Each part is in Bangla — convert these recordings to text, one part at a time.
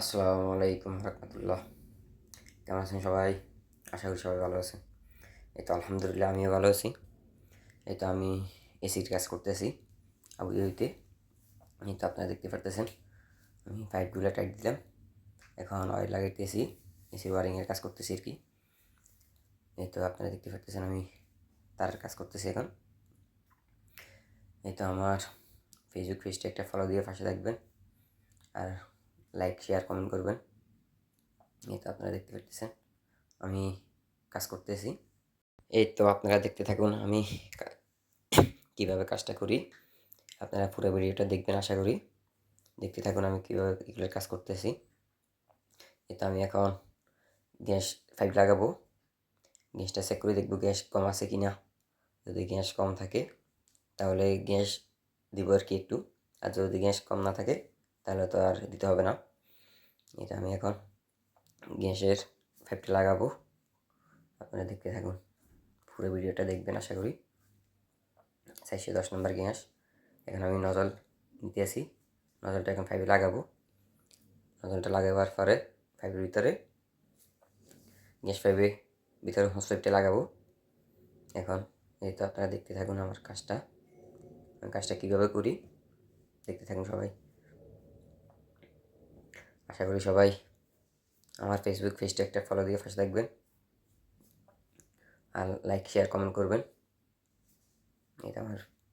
আসসালামু আলাইকুম রহমতুল্লাহ। কেমন আছেন সবাই? আশা করি সবাই ভালো আছেন। এই তো আলহামদুলিল্লাহ আমিও ভালো আছি। এই তো আমি এসির কাজ করতেছি আবুধাবিতে। এই তো আপনারা দেখতে পারতেছেন আমি পাইপগুলো টাইট দিলাম, এখন অয়েল লাগাইতেছি, এসি ওয়ারিংয়ের কাজ করতেছি আর কি। এই তো আপনারা দেখতে পারতেছেন আমি তার কাজ করতেছি এখন। এই তো আমার ফেসবুক পেজটা একটা ফলো দিয়ে পাশে থাকবেন, আর লাইক শেয়ার কমেন্ট করবেন। এই তো আপনারা দেখতে পারতেছেন আমি কাজ করতেছি। এই তো আপনারা দেখতে থাকুন আমি কীভাবে কাজটা করি। আপনারা পুরো ভিডিওটা দেখবেন আশা করি। দেখতে থাকুন আমি কীভাবে এগুলোর কাজ করতেছি। এই তো আমি এখন গ্যাস পাইপ লাগাবো, গ্যাসটা চেক করে দেখবো গ্যাস কম আছে কি না। যদি গ্যাস কম থাকে তাহলে গ্যাস দিব আর কি একটু, আর যদি গ্যাস কম না থাকে তাহলে তো আর দিতে হবে না। এটা আমি এখন গ্যাসের পাইপটা লাগাবো, আপনারা দেখতে থাকুন, পুরো ভিডিওটা দেখবেন আশা করি। 410 নম্বর গ্যাস, এখন আমি নজল নিতে আসি, নজলটা এখন পাইপে লাগাবো। নজলটা লাগাবার পরে পাইপের ভিতরে গ্যাস পাইপে ভিতরে হোস পাইপটা লাগাবো। এখন এই তো আপনারা দেখতে থাকুন আমার কাজটা, আমি কাজটা কীভাবে করি দেখতে থাকুন সবাই। আশা করি সবাই আমার ফেসবুক পেজটা একটা ফলো দিয়ে পাশে থাকবেন, আর লাইক শেয়ার কমেন্ট করবেন। এটা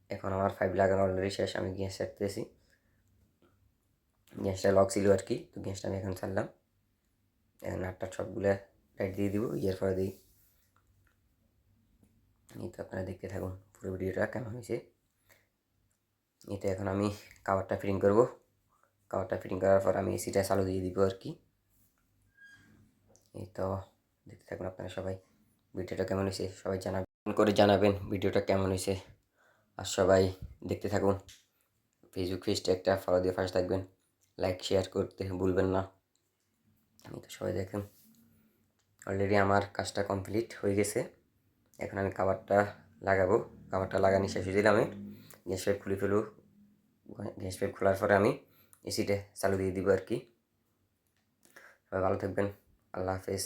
এখন আমার পাইপ লাগানো অলরেডি শেষ, আমি গ্যাস ছাড়তেছি। গ্যাসটা লক ছিল আর কি, তো গ্যাসটা আমি এখন ছাড়লাম। এখন নাটটা সবগুলো টাইট দিয়ে দিব, ইয়ের পরে দিই। এই তো আপনারা দেখতে থাকুন পুরো ভিডিওটা কেমন হয়েছে। এটা এখন আমি কাভারটা ফিটিং করব, কাভারটা ফিটিং করার পর আমি এসিটা চালু দিয়ে দিব আর কি। এই তো দেখতে থাকুন আপনারা সবাই, ভিডিওটা কেমন হয়েছে সবাই জানাবেন ভিডিওটা কেমন হয়েছে। আর সবাই দেখতে থাকুন, ফেসবুক পেজটা একটা ফলো দিয়ে পাশে থাকবেন, লাইক শেয়ার করতে ভুলবেন না। এই তো সবাই দেখুন অলরেডি আমার কাজটা কমপ্লিট হয়ে গেছে। এখন আমি কাভারটা লাগাবো, কাভারটা লাগানি শেষ হয়ে দিলে আমি গ্যাস পাইপ খুলে ফেলব। গ্যাস পাইপ খোলার পরে আমি এসিটা চালু দিয়ে দিব আর কি। সবাই ভালো থাকবেন, আল্লাহ হাফেজ।